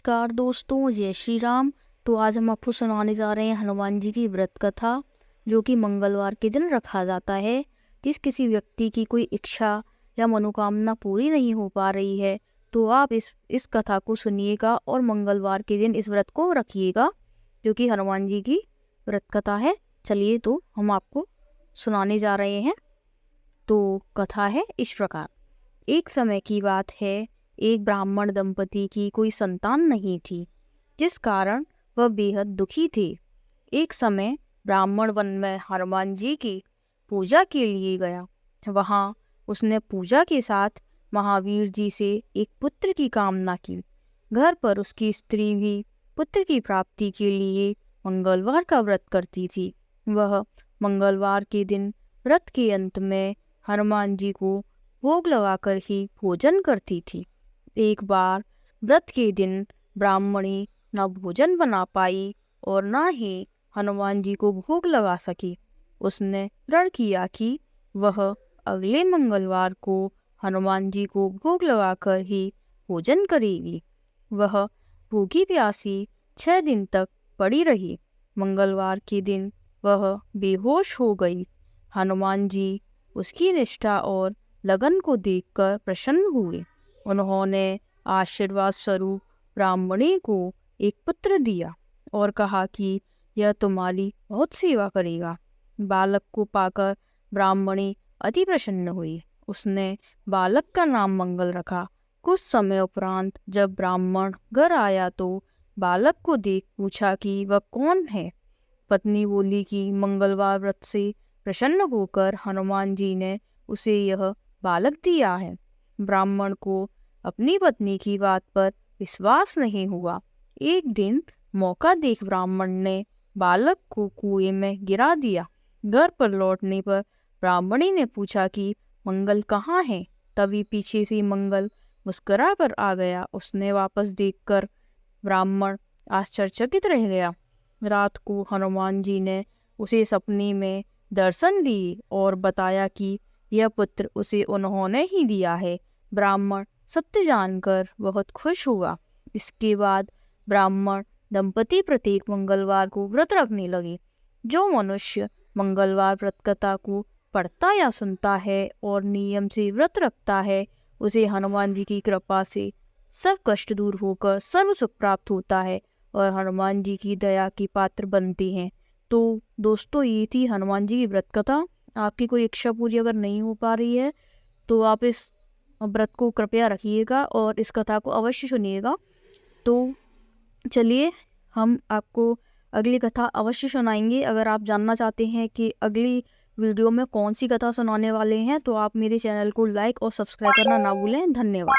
नमस्कार दोस्तों, जय श्री राम। तो आज हम आपको सुनाने जा रहे हैं हनुमान जी की व्रत कथा, जो कि मंगलवार के दिन रखा जाता है। जिस किसी व्यक्ति की कोई इच्छा या मनोकामना पूरी नहीं हो पा रही है, तो आप इस कथा को सुनिएगा और मंगलवार के दिन इस व्रत को रखिएगा, जो कि हनुमान जी की व्रत कथा है। चलिए तो हम आपको सुनाने जा रहे हैं। तो कथा है इस प्रकार। एक समय की बात है, एक ब्राह्मण दंपति की कोई संतान नहीं थी, जिस कारण वह बेहद दुखी थे। एक समय ब्राह्मण वन में हनुमान जी की पूजा के लिए गया। वहाँ उसने पूजा के साथ महावीर जी से एक पुत्र की कामना की। घर पर उसकी स्त्री भी पुत्र की प्राप्ति के लिए मंगलवार का व्रत करती थी। वह मंगलवार के दिन व्रत के अंत में हनुमान जी को भोग लगाकर ही भोजन करती थी। एक बार व्रत के दिन ब्राह्मणी न भोजन बना पाई और न ही हनुमान जी को भोग लगा सकी। उसने प्रण किया कि वह अगले मंगलवार को हनुमान जी को भोग लगाकर ही भोजन करेगी। वह भूखी प्यासी 6 दिन तक पड़ी रही। मंगलवार के दिन वह बेहोश हो गई। हनुमान जी उसकी निष्ठा और लगन को देखकर प्रसन्न हुए। उन्होंने आशीर्वाद स्वरूप ब्राह्मणी को एक पुत्र दिया और कहा कि यह तुम्हारी बहुत सेवा करेगा। बालक को पाकर ब्राह्मणी अति प्रसन्न हुई। उसने बालक का नाम मंगल रखा। कुछ समय उपरांत जब ब्राह्मण घर आया तो बालक को देख पूछा कि वह कौन है। पत्नी बोली कि मंगलवार व्रत से प्रसन्न होकर हनुमान जी ने उसे यह बालक दिया है। ब्राह्मण को अपनी पत्नी की बात पर विश्वास नहीं हुआ। एक दिन मौका देख ब्राह्मण ने बालक को कुएं में गिरा दिया। घर पर लौटने पर ब्राह्मणी ने पूछा कि मंगल कहाँ है। तभी पीछे से मंगल मुस्कुरा कर आ गया। उसने वापस देखकर ब्राह्मण आश्चर्यचकित रह गया। रात को हनुमान जी ने उसे सपने में दर्शन दिए और बताया कि यह पुत्र उसे उन्होंने ही दिया है। ब्राह्मण सत्य जानकर बहुत खुश हुआ। इसके बाद ब्राह्मण दंपति प्रत्येक मंगलवार को व्रत रखने लगे। जो मनुष्य मंगलवार व्रत कथा को पढ़ता या सुनता है और नियम से व्रत रखता है, उसे हनुमान जी की कृपा से सब कष्ट दूर होकर सर्व सुख प्राप्त होता है और हनुमान जी की दया की पात्र बनते हैं। तो दोस्तों, ये थी हनुमान जी की व्रत कथा। आपकी कोई इच्छा पूरी अगर नहीं हो पा रही है, तो आप इस व्रत को कृपया रखिएगा और इस कथा को अवश्य सुनिएगा। तो चलिए, हम आपको अगली कथा अवश्य सुनाएंगे। अगर आप जानना चाहते हैं कि अगली वीडियो में कौन सी कथा सुनाने वाले हैं, तो आप मेरे चैनल को लाइक और सब्सक्राइब करना ना भूलें। धन्यवाद।